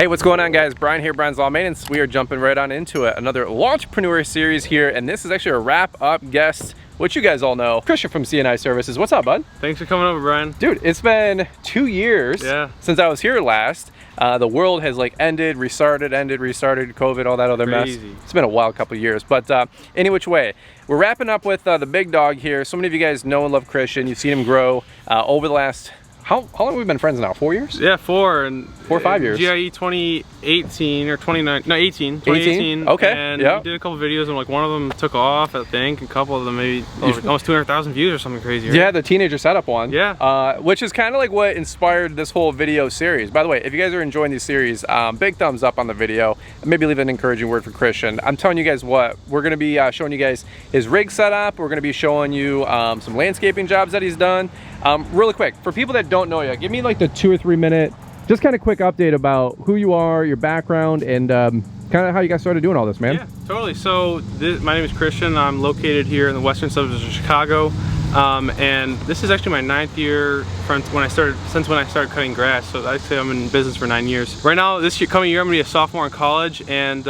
Hey, what's going on, guys? Brian here, Brian's Law Maintenance. We are jumping right on into it. Another Launchpreneur series here, and this is actually a wrap-up guest, which you guys all know, Christian from C&I Services. What's up, bud? Thanks for coming over, Brian. Dude, it's been 2 years since I was here last. The world has ended, restarted, COVID, all that other mess. It's been a wild couple of years, but any which way. We're wrapping up with the big dog here. So many of you guys know and love Christian. You've seen him grow over the last, how long have we been friends now? 4 years? Yeah, 4 and 4 or 5 years. GIE 2018 or 2018. Okay. And we did a couple videos and one of them took off, I think. A couple of them maybe almost 200,000 views or something crazy. Right? Yeah, the teenager setup one. Yeah. Which is kind of like what inspired this whole video series. By the way, if you guys are enjoying these series, big thumbs up on the video. Maybe leave an encouraging word for Christian. I'm telling you guys what, we're going to be showing you guys his rig setup. We're going to be showing you some landscaping jobs that he's done. Really quick, for people that don't know you, give me the 2 or 3 minute, just kind of quick update about who you are, your background, and kind of how you got started doing all this, man. Yeah, totally. So my name is Christian. I'm located here in the western suburbs of Chicago, and this is actually my 9th year since when I started cutting grass. So I'd say I'm in business for 9 years. Right now, coming year, I'm gonna be a sophomore in college, and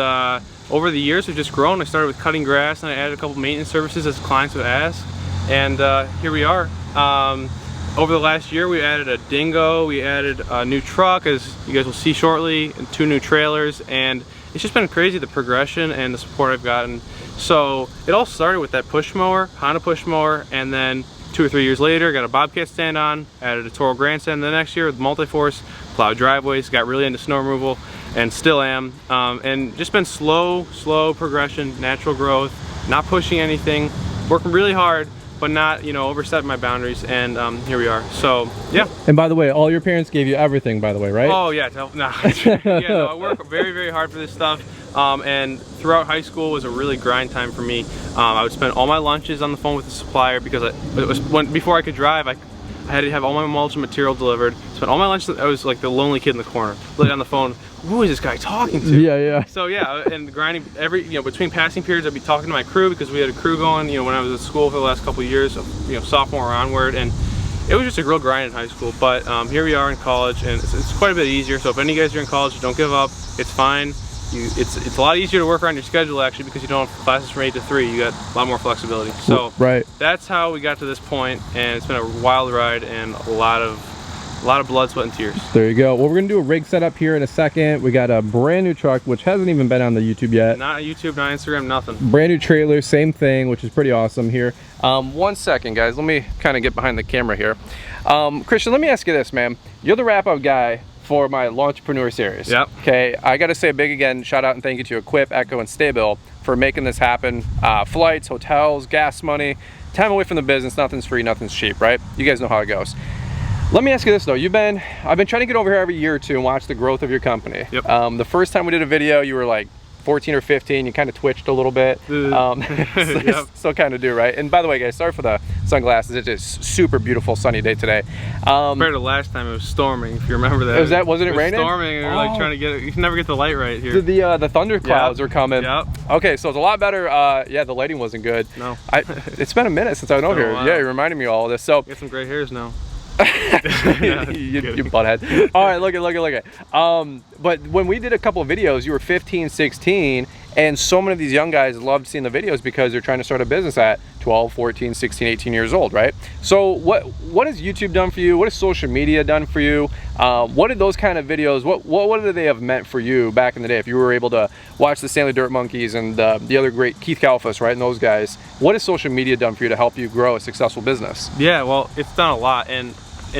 over the years, we've just grown. I started with cutting grass, and I added a couple maintenance services as clients would ask, and here we are. Over the last year, we added a dingo, we added a new truck, as you guys will see shortly, and 2 new trailers, and it's just been crazy, the progression and the support I've gotten. So it all started with that push mower, Honda push mower, and then 2 or 3 years later, got a Bobcat stand on, added a Toro grandstand the next year with multi-force, plowed driveways, got really into snow removal, and still am. And just been slow progression, natural growth, not pushing anything, working really hard, but not, overstepping my boundaries, and here we are. So, yeah. And by the way, all your parents gave you everything, by the way, right? Oh, yeah. I work very, very hard for this stuff. And throughout high school was a really grind time for me. I would spend all my lunches on the phone with the supplier because before I could drive, I had to have all my mulch and material delivered. Spent all my lunch, I was like the lonely kid in the corner, looking on the phone. Who is this guy talking to? Yeah. So yeah, and grinding between passing periods, I'd be talking to my crew because we had a crew going, when I was at school for the last couple of years, sophomore onward, and it was just a real grind in high school. But here we are in college, and it's quite a bit easier. So if any of you guys are in college, don't give up. It's fine. It's a lot easier to work around your schedule actually because you don't have classes from 8 to 3. You got a lot more flexibility. So that's how we got to this point, and it's been a wild ride and a lot of blood, sweat, and tears. There you go. Well, we're gonna do a rig setup here in a second. We got a brand new truck, which hasn't even been on the YouTube yet. Not YouTube, not Instagram, nothing. Brand new trailer, same thing, which is pretty awesome here. 1 second, guys. Let me kind of get behind the camera here. Christian, let me ask you this, man. You're the wrap-up guy for my Launchpreneur series. Yep. Okay, I gotta say a big again, shout out and thank you to Equip, Echo, and STIHL for making this happen. Flights, hotels, gas money, time away from the business, nothing's free, nothing's cheap, right? You guys know how it goes. Let me ask you this though, I've been trying to get over here every year or two and watch the growth of your company. Yep. The first time we did a video, you were like 14 or 15, you kind of twitched a little bit. Still kind of do, right? And by the way, guys, sorry for the sunglasses. It's just super beautiful sunny day today. Compared to last time, it was storming, if you remember that. Wasn't it raining? Storming, and we were trying to get it. You can never get the light right here. The thunder clouds are coming. Yep. Okay, so it's a lot better. Yeah, the lighting wasn't good. No. It's been a minute since I've been over here. Yeah, you reminded me of all of this. So, get some gray hairs now. you butthead. All right, look at. But when we did a couple of videos, you were 15, 16, and so many of these young guys loved seeing the videos because they're trying to start a business at 12, 14, 16, 18 years old, right? So what has YouTube done for you? What has social media done for you? What did those kind of videos, what did they have meant for you back in the day? If you were able to watch the Stanley Dirt Monkeys and the other great Keith Kalfas, right, and those guys, what has social media done for you to help you grow a successful business? Yeah, well, it's done a lot, and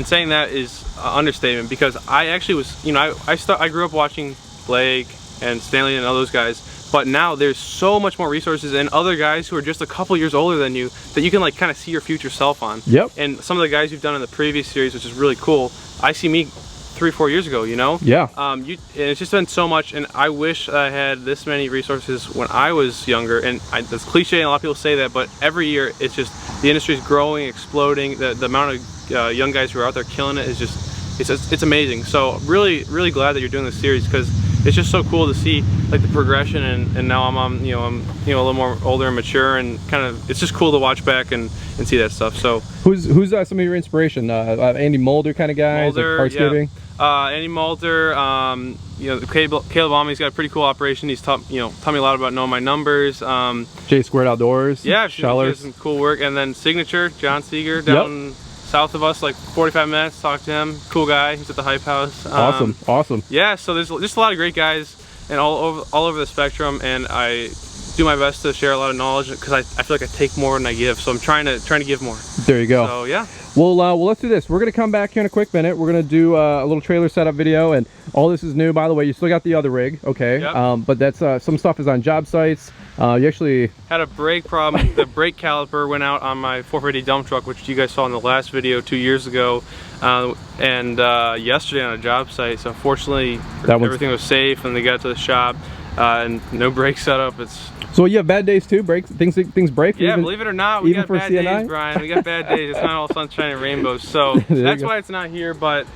saying that is an understatement because I actually was, I grew up watching Blake and Stanley and all those guys, but now there's so much more resources and other guys who are just a couple years older than you that you can kind of see your future self on. Yep. And some of the guys you've done in the previous series, which is really cool, I see me 3 or 4 years ago, Yeah. And it's just been so much, and I wish I had this many resources when I was younger, and that's cliche and a lot of people say that, but every year it's just, the industry is growing, exploding, the amount of young guys who are out there killing it is just, it's amazing. So really glad that you're doing this series because it's just so cool to see the progression, and now I'm a little more older and mature, and kind of it's just cool to watch back and see that stuff. So who's some of your inspiration? Andy Mulder kind of guys, like hardscaping? Andy Malter, you know, Caleb Almey's got a pretty cool operation. He's taught me a lot about knowing my numbers. J Squared Outdoors. Yeah, she does some cool work. And then Signature, John Seeger, down south of us, like 45 minutes. Talked to him. Cool guy. He's at the Hype House. Awesome. Yeah, so there's just a lot of great guys and all over the spectrum, and I do my best to share a lot of knowledge because I feel like I take more than I give. So I'm trying to give more. There you go. So yeah. Well, let's do this. We're gonna come back here in a quick minute. We're gonna do a little trailer setup video, and all this is new. By the way, you still got the other rig, okay? Yep. But that's some stuff is on job sites. You actually had a brake problem. The brake caliper went out on my 450 dump truck, which you guys saw in the last video 2 years ago, and yesterday on a job site. So unfortunately, everything was safe, and they got to the shop, and no brake setup. So you have bad days too? Things break? Yeah, believe it or not, we got bad days, Brian. We got bad days. It's not all sunshine and rainbows. So that's why it's not here. But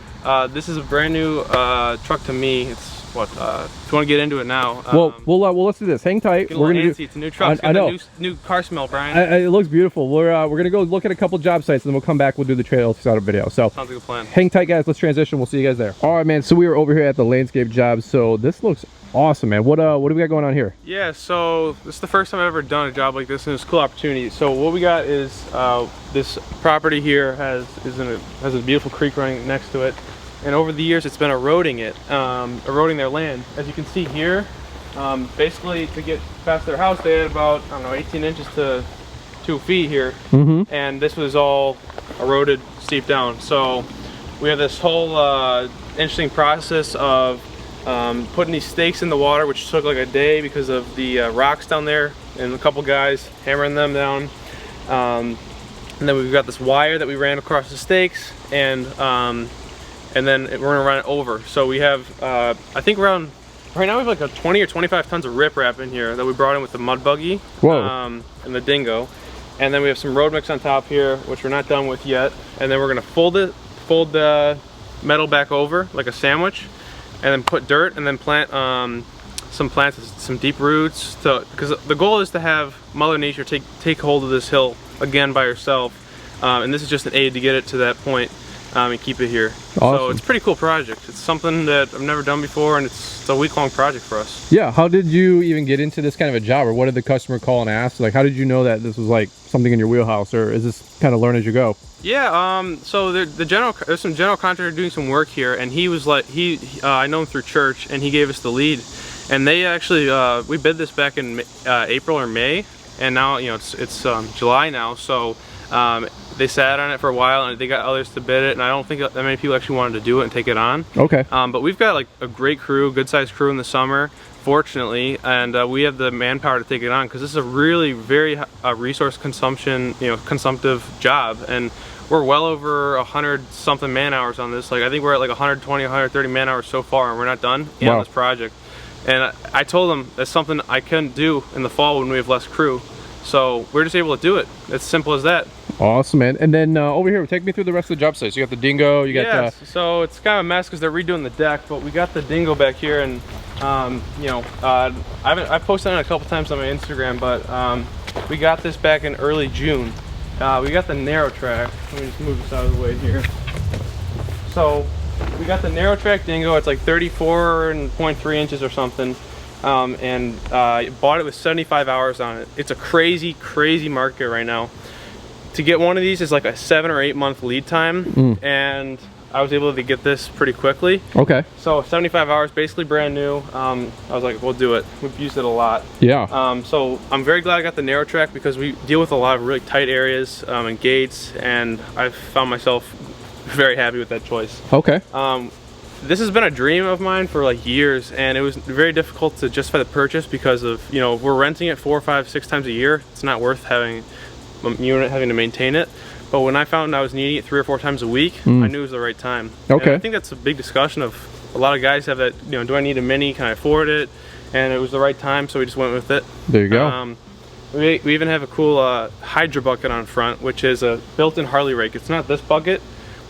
this is a brand new truck to me. It's what? If you want to get into it now. Well, let's do this. Hang tight. We're gonna do. It's a new truck. It's got a new car smell, Brian. It looks beautiful. We're gonna go look at a couple job sites, and then we'll come back. We'll do the trailer setup video. So sounds like a plan. Hang tight, guys. Let's transition. We'll see you guys there. All right, man. So we were over here at the landscape job. So this looks awesome, man. What do we got going on here? Yeah, so this is the first time I've ever done a job like this, and it's a cool opportunity. So what we got is this property here has a beautiful creek running next to it, and over the years it's been eroding their land. As you can see here, basically to get past their house, they had about 18 inches to 2 feet here, and this was all eroded steep down. So we have this whole interesting process of putting these stakes in the water, which took like a day because of the rocks down there, and a couple guys hammering them down. And then we've got this wire that we ran across the stakes, and then we're gonna run it over. So we have, I think right now we have like 20 or 25 tons of riprap in here that we brought in with the mud buggy and the dingo. And then we have some road mix on top here, which we're not done with yet. And then we're gonna fold the metal back over like a sandwich, and then put dirt, and then plant some plants, some deep roots, because the goal is to have Mother Nature take hold of this hill again by herself, and this is just an aid to get it to that point and keep it here. Awesome. So it's a pretty cool project. It's something that I've never done before, and it's a week-long project for us. Yeah, how did you even get into this kind of a job, or what did the customer call and ask? Like, how did you know that this was like something in your wheelhouse, or is this kind of learn as you go? Yeah, so there's some general contractor doing some work here, and he was like, I know him through church, and he gave us the lead. And they actually, we bid this back in April or May, and now it's July now, so they sat on it for a while, and they got others to bid it, and I don't think that many people actually wanted to do it and take it on. Okay. But we've got like a great crew, good-sized crew in the summer, fortunately, and we have the manpower to take it on, because this is a really very resource consumptive job, and we're well over 100-something man-hours on this. Like, I think we're at like 120, 130 man-hours so far, and we're not done on this project. And I told them that's something I couldn't do in the fall when we have less crew. So we're just able to do it. It's simple as that. Awesome, man. And then over here, take me through the rest of the job site. So you got the dingo, you got so it's kind of a mess because they're redoing the deck, but we got the dingo back here, and I've posted on it a couple times on my Instagram, but we got this back in early June. We got the narrow track. Let me just move this out of the way here. So we got the narrow track dingo. It's like 34.3 inches or something. And bought it with 75 hours on it. It's a crazy market right now. To get one of these is like a 7 or 8 month lead time, and I was able to get this pretty quickly. Okay. So 75 hours, basically brand new. I was like, we'll do it. We've used it a lot. Yeah. So I'm very glad I got the narrow track, because we deal with a lot of really tight areas and gates, and I've found myself very happy with that choice. Okay. This has been a dream of mine for like years, and it was very difficult to justify the purchase because of, we're renting it 4, 5, 6 times a year. It's not worth having a unit having to maintain it. But when I found I was needing it 3 or 4 times a week, I knew it was the right time. Okay. And I think that's a big discussion of a lot of guys have that, do I need a Mini? Can I afford it? And it was the right time, so we just went with it. There you go. We even have a cool Hydra bucket on front, which is a built-in Harley rake. It's not this bucket,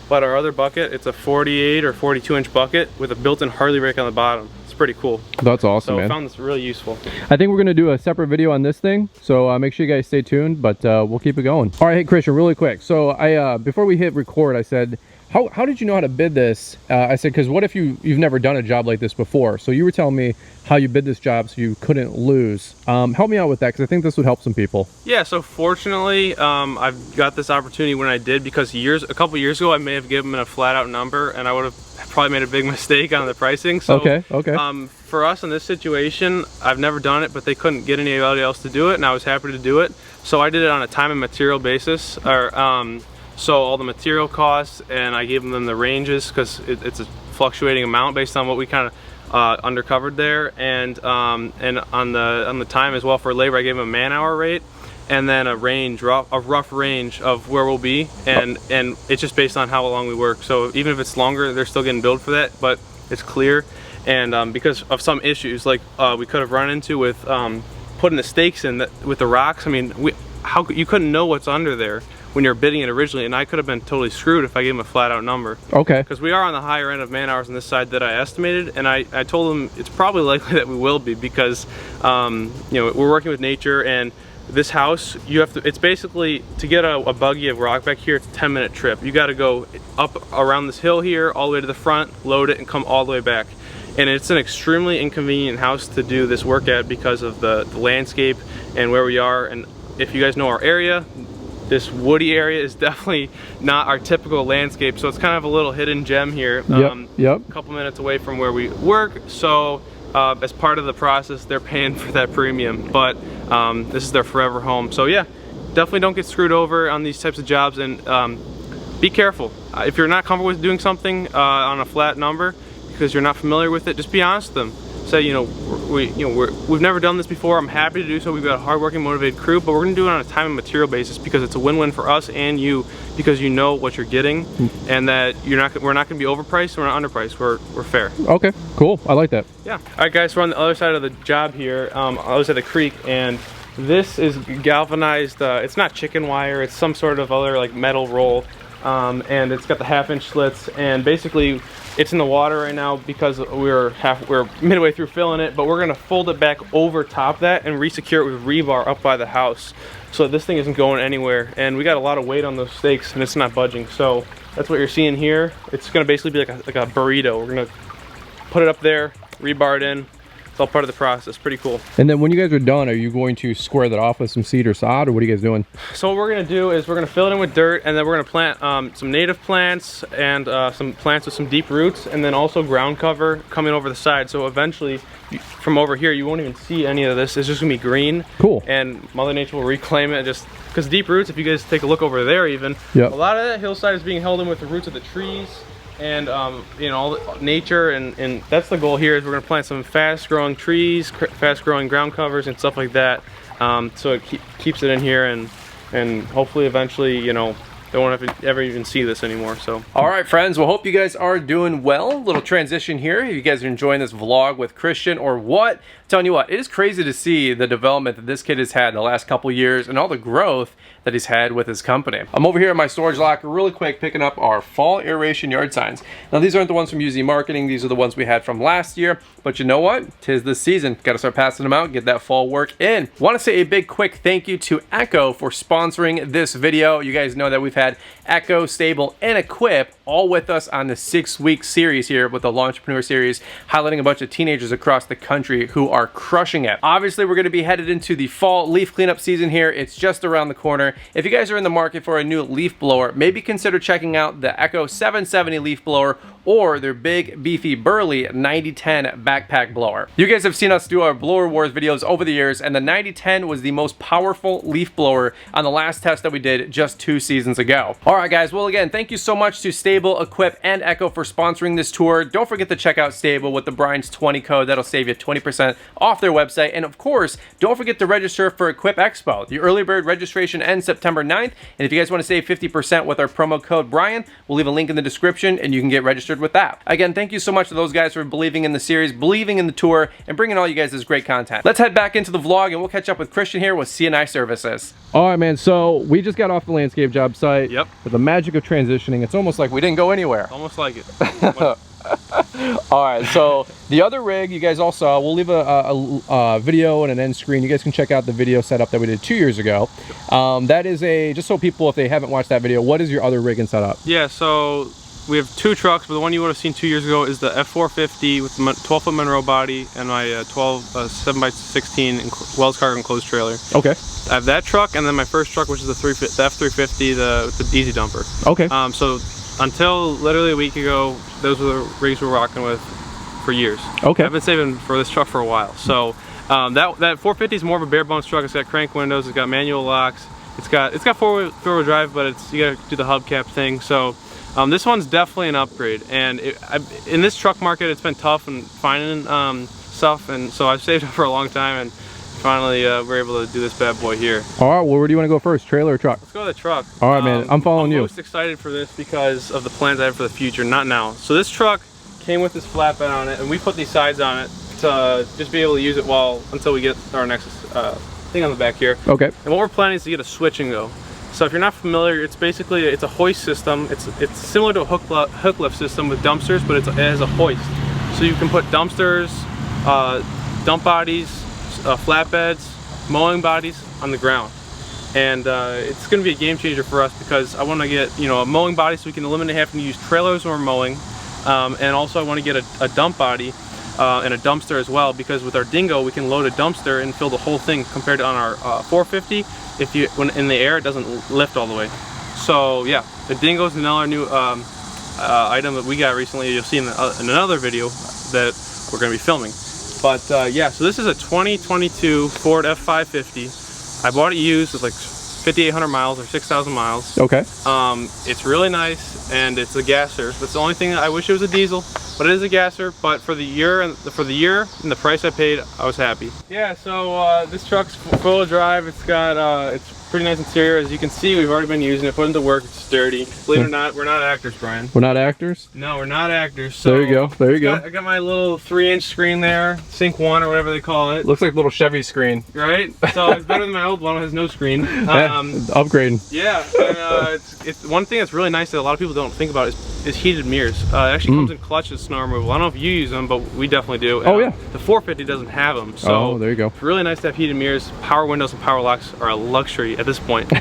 but our other bucket, it's a 48 or 42 inch bucket with a built-in Harley rake on the bottom. It's pretty cool. That's awesome, man. I found this really useful. I think we're gonna do a separate video on this thing, so make sure you guys stay tuned, but we'll keep it going. All right, hey Christian, really quick. So before we hit record, I said, how did you know how to bid this? I said, because what if you've never done a job like this before? So you were telling me how you bid this job so you couldn't lose. Help me out with that, because I think this would help some people. Yeah, so fortunately, I've got this opportunity when I did, because a couple years ago I may have given them a flat out number and I would have probably made a big mistake on the pricing. So okay. for us in this situation, I've never done it, but they couldn't get anybody else to do it, and I was happy to do it. So I did it on a time and material basis, or so all the material costs, and I gave them the ranges, because it's a fluctuating amount based on what we kind of undercovered there, and on the time as well for labor, I gave them a man-hour rate, and then a rough range of where we'll be, and it's just based on how long we work. So even if it's longer, they're still getting billed for that, but it's clear. And because of some issues like we could have run into with putting the stakes in with the rocks, I mean, you couldn't know what's under there when you're bidding it originally, and I could have been totally screwed if I gave them a flat out number. Okay. Because we are on the higher end of man hours on this side that I estimated, and I told them it's probably likely that we will be, because you know, we're working with nature, and this house, you have to, it's basically, to get a buggy of rock back here, it's a 10-minute trip. You got to go up around this hill here, all the way to the front, load it, and come all the way back. And it's an extremely inconvenient house to do this work at because of the landscape and where we are. And if you guys know our area, this woody area is definitely not our typical landscape, so it's kind of a little hidden gem here. A couple minutes away from where we work, so as part of the process, they're paying for that premium, but this is their forever home. So yeah, definitely don't get screwed over on these types of jobs, and be careful. If you're not comfortable with doing something on a flat number because you're not familiar with it, just be honest with them. Say, you know, we've never done this before. I'm happy to do so. We've got a hardworking, motivated crew, but we're going to do it on a time and material basis, because it's a win-win for us and you, because you know what you're getting, and that we're not going to be overpriced, we're not underpriced, we're fair. Okay, cool. I like that. Yeah. All right, guys. We're on the other side of the job here, other side of the creek, and this is galvanized. It's not chicken wire. It's some sort of other like metal roll, and it's got the 1/2-inch slits, and basically it's in the water right now because we're midway through filling it, but we're gonna fold it back over top that and re-secure it with rebar up by the house, so this thing isn't going anywhere. And we got a lot of weight on those stakes, and it's not budging. So that's what you're seeing here. It's gonna basically be like a burrito. We're gonna put it up there, rebar it in. It's all part of the process. Pretty cool. And then when you guys are done, are you going to square that off with some seed or sod, or what are you guys doing? So what we're gonna do is we're gonna fill it in with dirt, and then we're gonna plant some native plants and some plants with some deep roots, and then also ground cover coming over the side. So eventually, from over here, you won't even see any of this. It's just gonna be green. Cool. And Mother Nature will reclaim it, just because deep roots. If you guys take a look over there, even a lot of that hillside is being held in with the roots of the trees. And you know, all the nature, and that's the goal here, is we're going to plant some fast-growing trees, fast-growing ground covers, and stuff like that, so it keeps it in here, and hopefully eventually, you know, they won't have to ever even see this anymore. So all right, friends, well, hope you guys are doing well. Little transition here. If you guys are enjoying this vlog with Christian or what, I'm telling you what, it is crazy to see the development that this kid has had the last couple years, and all the growth that he's had with his company. I'm over here in my storage locker really quick picking up our fall aeration yard signs. Now, these aren't the ones from UZ Marketing. These are the ones we had from last year, but you know what? 'Tis this season. Got to start passing them out, get that fall work in. Want to say a big quick thank you to Echo for sponsoring this video. You guys know that we've had Echo, STIHL, and Equip all with us on the 6-week series here with the Launchpreneur series, highlighting a bunch of teenagers across the country who are crushing it. Obviously, we're going to be headed into the fall leaf cleanup season here. It's just around the corner. If you guys are in the market for a new leaf blower, maybe consider checking out the Echo 770 leaf blower or their big, beefy, burly 9010 backpack blower. You guys have seen us do our blower wars videos over the years, and the 9010 was the most powerful leaf blower on the last test that we did just 2 seasons ago. All right, guys. Well, again, thank you so much to STIHL, Equip, and Echo for sponsoring this tour. Don't forget to check out STIHL with the Brian's 20 code. That'll save you 20% off their website. And of course, don't forget to register for Equip Expo. The early bird registration ends September 9th. And if you guys want to save 50% with our promo code Brian, we'll leave a link in the description and you can get registered with that. Again, thank you so much to those guys for believing in the series, believing in the tour, and bringing all you guys this great content. Let's head back into the vlog and we'll catch up with Christian here with C&I Services. All right, man. So we just got off the landscape job site. Yep. With the magic of transitioning, it's almost like we didn't go anywhere. Almost like it. All right, so the other rig you guys all saw, we'll leave a video and an end screen. You guys can check out the video setup that we did 2 years ago. That is just so people, if they haven't watched that video, what is your other rig and setup? Yeah, so we have two trucks, but the one you would have seen 2 years ago is the F450 with the 12-foot Monroe body and my 7x16 Wells Cargo enclosed trailer. Okay. I have that truck, and then my first truck, which is the F350, the easy dumper. Okay. So until literally a week ago, those were the rigs we're rocking with for years. Okay. I've been saving for this truck for a while. So that 450 is more of a bare bones truck. It's got crank windows, it's got manual locks, it's got four-wheel drive, but you got to do the hubcap thing. So this one's definitely an upgrade. And in this truck market, it's been tough and finding stuff, and so I've saved up for a long time, and finally we're able to do this bad boy here. All right, well, where do you want to go first, trailer or truck? Let's go with the truck. All right, man, I'm following you. I'm most excited for this because of the plans I have for the future, not now. So this truck came with this flatbed on it, and we put these sides on it to just be able to use it until we get our next thing on the back here. Okay. And what we're planning is to get a switch and go. So if you're not familiar, it's a hoist system. It's similar to a hook lift system with dumpsters, but it has a hoist. So you can put dumpsters, dump bodies, flatbeds, mowing bodies on the ground. And it's going to be a game changer for us because I want to get a mowing body so we can eliminate having to use trailers when we're mowing. And also I want to get a dump body and a dumpster as well, because with our Dingo we can load a dumpster and fill the whole thing, compared to on our 450, when in the air it doesn't lift all the way. So yeah, the Dingo is another new item that we got recently. You'll see in another video that we're going to be filming. But yeah, so this is a 2022 Ford F550. I bought it used with like 5,800 miles or 6,000 miles. Okay. It's really nice, and it's a gasser. That's the only thing. I wish it was a diesel, but it is a gasser. But for the year and the price I paid, I was happy. Yeah. So this truck's full drive. It's got it's pretty nice interior. As you can see, we've already been using it, put it to work. It's sturdy. Believe it or not, we're not actors, Brian. We're not actors? No, we're not actors. So there you go. There you go. I got my little 3-inch screen there, Sync 1 or whatever they call it. Looks like a little Chevy screen. Right? So it's better than my old one. It has no screen. Upgrading. Yeah. And it's one thing that's really nice that a lot of people don't think about is heated mirrors. It actually comes in clutch with snow removal. I don't know if you use them, but we definitely do. Oh yeah. The 450 doesn't have them. So there you go. It's really nice to have heated mirrors. Power windows and power locks are a luxury at this point.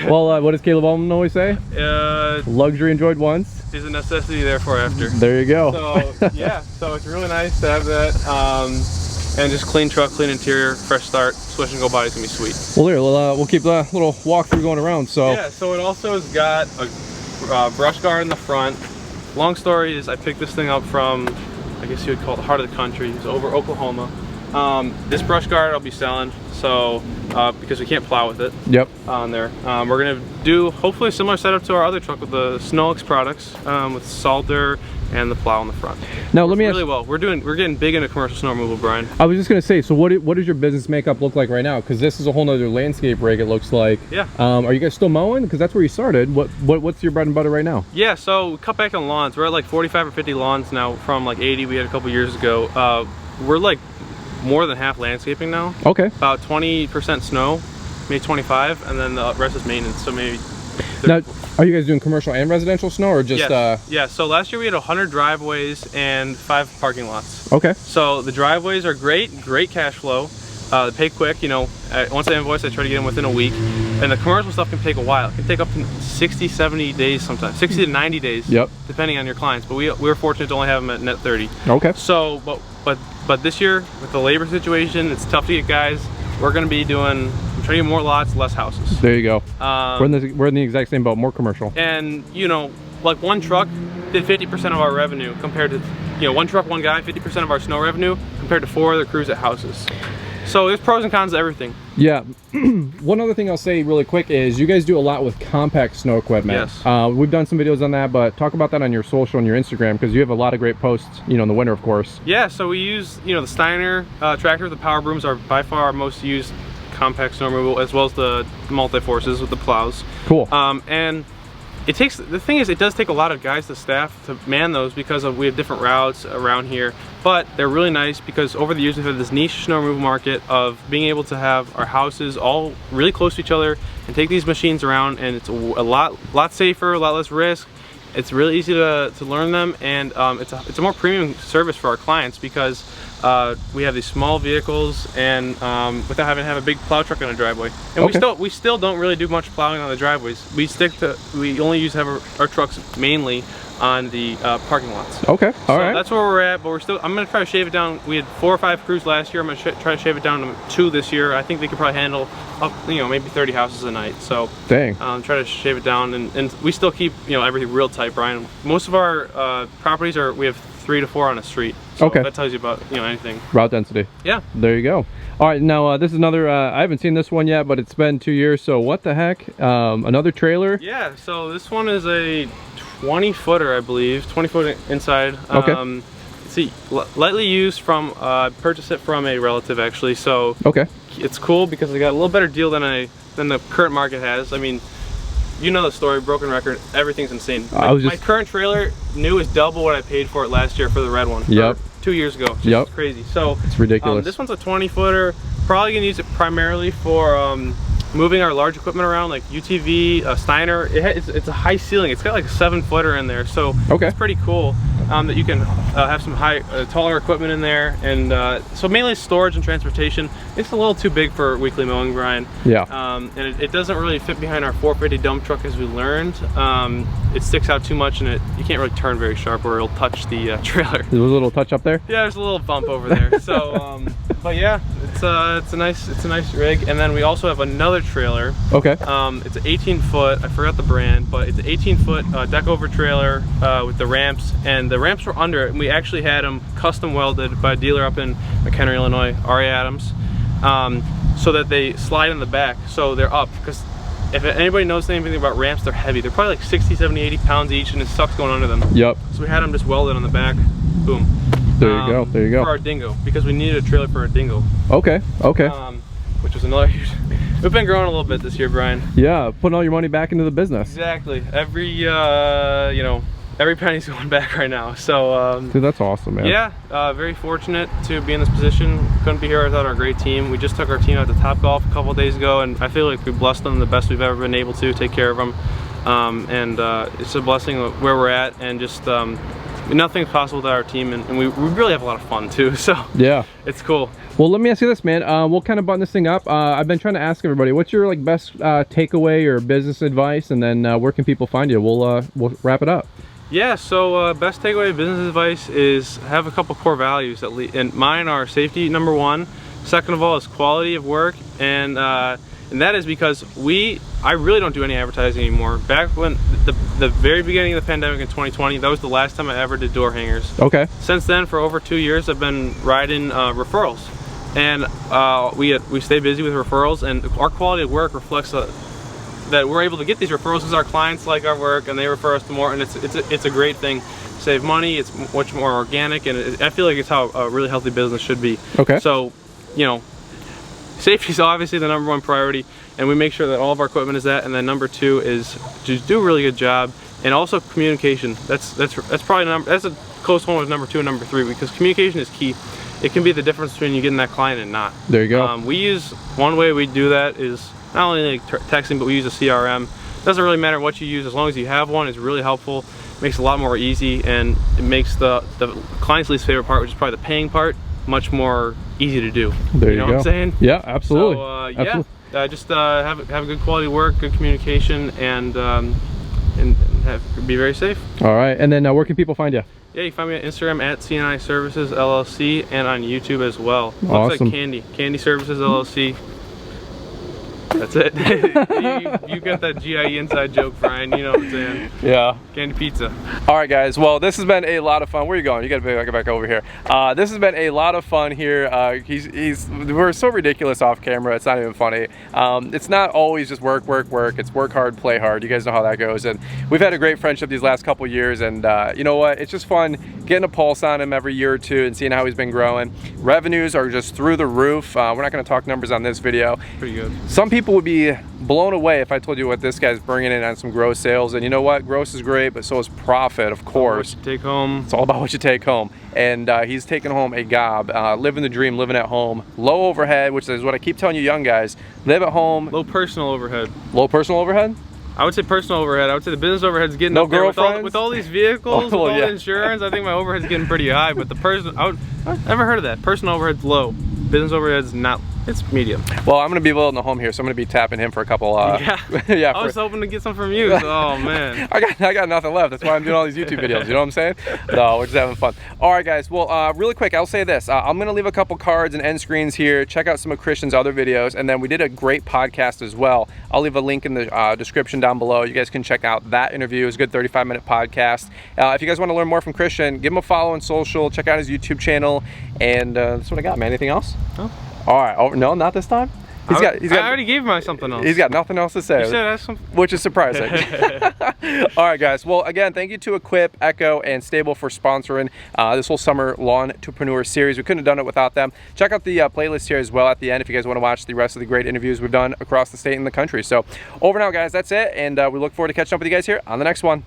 Well, what does Caleb Allman always say? Luxury enjoyed once is a necessity, therefore after. There you go. So yeah, so it's really nice to have that. And just clean truck, clean interior, fresh start, switch and go body's gonna be sweet. Well, here, we'll keep the little walkthrough going around. So yeah, so it also has got a brush guard in the front. Long story is I picked this thing up from, I guess you would call it the heart of the country. It's over Oklahoma. This brush guard I'll be selling, so because we can't plow with it. Yep. On there, we're gonna do hopefully a similar setup to our other truck with the STIHL products, with Salter and the plow on the front. Now let me ask. Really well. We're getting big into commercial snow removal, Brian. I was just gonna say, so what does your business makeup look like right now? Because this is a whole nother landscape rig. It looks like. Yeah. Are you guys still mowing? Because that's where you started. What's your bread and butter right now? Yeah. So we cut back on lawns. We're at like 45 or 50 lawns now from like 80 we had a couple years ago. We're like more than half landscaping now. Okay. About 20% snow, maybe 25, and then the rest is maintenance. So maybe. Now, are you guys doing commercial and residential snow, or just? Yes. Yeah. So last year we had 100 driveways and 5 parking lots. Okay. So the driveways are great cash flow. They pay quick. Once I invoice, I try to get them within a week. And the commercial stuff can take a while. It can take up to 60, 70 days sometimes, 60 to 90 days. Yep. Depending on your clients. But we're fortunate to only have them at net 30. Okay. So, but this year with the labor situation, it's tough to get guys. We're going to be doing. Try to get more lots, less houses. There you go. We're in the exact same boat, more commercial. And like one truck did 50% of our revenue compared to, one truck, one guy, 50% of our snow revenue compared to 4 other crews at houses. So there's pros and cons to everything. Yeah. One other thing I'll say really quick is you guys do a lot with compact snow equipment. Yes. We've done some videos on that, but talk about that on your social and your Instagram, because you have a lot of great posts, in the winter, of course. Yeah, so we use, the Steiner tractor, the power brooms are by far our most used compact snow removal, as well as the multi-forces with the plows. Cool. And it takes, the thing is, it does take a lot of guys to staff to man those, because we have different routes around here, but they're really nice because over the years we've had this niche snow removal market of being able to have our houses all really close to each other and take these machines around, and it's a lot safer, a lot less risk. It's really easy to learn them, and it's a more premium service for our clients because we have these small vehicles, and without having to have a big plow truck on a driveway. And we still don't really do much plowing on the driveways. We only have our trucks mainly on the parking lots. Okay, all right. That's where we're at, but I'm gonna try to shave it down. We had 4 or 5 crews last year. I'm gonna try to shave it down to 2 this year. I think they could probably handle up, maybe 30 houses a night. So dang. Try to shave it down, and we still keep, everything real tight, Brian. Most of our properties we have 3 to 4 on a street. So okay. that tells you about, anything. Route density. Yeah. There you go. All right, now this is another, I haven't seen this one yet, but it's been 2 years, so what the heck? Another trailer? Yeah, so this one is a 20-footer, I believe, 20-foot inside. Okay. Let's see, lightly used from, purchased it from a relative actually, so okay. It's cool because I got a little better deal than the current market has. I mean, you know the story, broken record, everything's insane. My current trailer new is double what I paid for it last year for the red one. Yep. 2 years ago. Yep. It's crazy. So it's ridiculous. This one's a 20-footer. Probably gonna use it primarily for moving our large equipment around, like UTV, Steiner. It's a high ceiling. It's got like a 7-footer in there, so okay. It's pretty cool that you can have some taller equipment in there, and so mainly storage and transportation. It's a little too big for weekly mowing, Brian. Yeah. And it doesn't really fit behind our 450 dump truck, as we learned. It sticks out too much, and you can't really turn very sharp, or it'll touch the trailer. There's a little touch up there. Yeah, there's a little bump over there. So, but yeah, it's a nice rig. And then we also have another trailer. Okay. It's an 18-foot. I forgot the brand, but it's an 18-foot deck over trailer with the ramps, and the ramps were under it. And we actually had them custom welded by a dealer up in McHenry, Illinois, Ari Adams, so that they slide in the back, so they're up. Because if anybody knows anything about ramps, they're heavy. They're probably like 60, 70, 80 pounds each, and it sucks going under them. Yep. So we had them just welded on the back. Boom. There you go. There you go. For our dingo, because we needed a trailer for our dingo. Okay. Okay. Which was another huge. We've been growing a little bit this year, Brian. Yeah, putting all your money back into the business. Exactly. Every every penny's going back right now. So dude, that's awesome, man. Yeah, very fortunate to be in this position. Couldn't be here without our great team. We just took our team out to Top Golf a couple days ago, and I feel like we blessed them the best we've ever been able to take care of them. It's a blessing where we're at, and just nothing's possible without our team, and we really have a lot of fun too. So yeah, it's cool. Well, let me ask you this, man. We'll kind of button this thing up. I've been trying to ask everybody, what's your best takeaway or business advice, and then where can people find you? We'll wrap it up. Yeah, so best takeaway business advice is have a couple core values, at least, and mine are safety, number 1. Second of all is quality of work, and that is because I really don't do any advertising anymore. Back when the very beginning of the pandemic in 2020, that was the last time I ever did door hangers. Okay. Since then, for over 2 years, I've been riding referrals, and we stay busy with referrals, and our quality of work reflects that we're able to get these referrals because our clients like our work and they refer us to more, and it's a great thing. Save money, it's much more organic, and I feel like it's how a really healthy business should be. Okay. So, safety is obviously the number 1 priority, and we make sure that all of our equipment is that. And then number 2 is to do a really good job, and also communication. That's probably that's a close one with number 2 and number 3, because communication is key. It can be the difference between you getting that client and not. There you go. One way we do that is not only texting, but we use a CRM. It doesn't really matter what you use, as long as you have one. It's really helpful. It makes it a lot more easy, and it makes the client's least favorite part, which is probably the paying part, much more easy to do. There you go. You know what I'm saying? Yeah, absolutely. So yeah, just have a good quality work, good communication, and be very safe. All right, and then where can people find you? Yeah, you can find me on Instagram at CNI Services LLC, and on YouTube as well. Awesome. Looks like Candy Services LLC. That's it. you got that GIE inside joke, Brian. You know what I'm saying? Yeah. Candy pizza. All right, guys. Well, this has been a lot of fun. Where are you going? You got to get back over here. This has been a lot of fun here. We're so ridiculous off camera. It's not even funny. It's not always just work, work, work. It's work hard, play hard. You guys know how that goes. And we've had a great friendship these last couple years. And you know what? It's just fun getting a pulse on him every year or two and seeing how he's been growing. Revenues are just through the roof. We're not going to talk numbers on this video. Pretty good. Some people would be blown away if I told you what this guy's bringing in on some gross sales. And you know what? Gross is great, but so is profit, of course. What you take home. It's all about what you take home. And he's taking home a gob, living the dream, living at home. Low overhead, which is what I keep telling you young guys. Live at home. Low personal overhead. Low personal overhead? I would say personal overhead. I would say the business overhead's getting up there with all these vehicles, with all the insurance. I think my overhead's getting pretty high, but the never heard of that. Personal overhead's low. Business overhead's not It's medium. Well, I'm gonna be building a home here, so I'm gonna be tapping him for a couple. Yeah. Yeah. I was hoping to get some from you. So, oh man. I got nothing left. That's why I'm doing all these YouTube videos. You know what I'm saying? No, we're just having fun. All right, guys. Well, really quick, I'll say this. I'm gonna leave a couple cards and end screens here. Check out some of Christian's other videos, and then we did a great podcast as well. I'll leave a link in the description down below. You guys can check out that interview. It's a good 35-minute podcast. If you guys want to learn more from Christian, give him a follow on social. Check out his YouTube channel, and that's what I got, man. Anything else? No. All right. Oh no, not this time. He's got. I already gave him something else. He's got nothing else to say. You said that's something. Which is surprising. All right, guys. Well, again, thank you to Equip, Echo, and STIHL for sponsoring this whole summer Lawn-to-Preneur series. We couldn't have done it without them. Check out the playlist here as well at the end if you guys want to watch the rest of the great interviews we've done across the state and the country. So over now, guys. That's it, and we look forward to catching up with you guys here on the next one.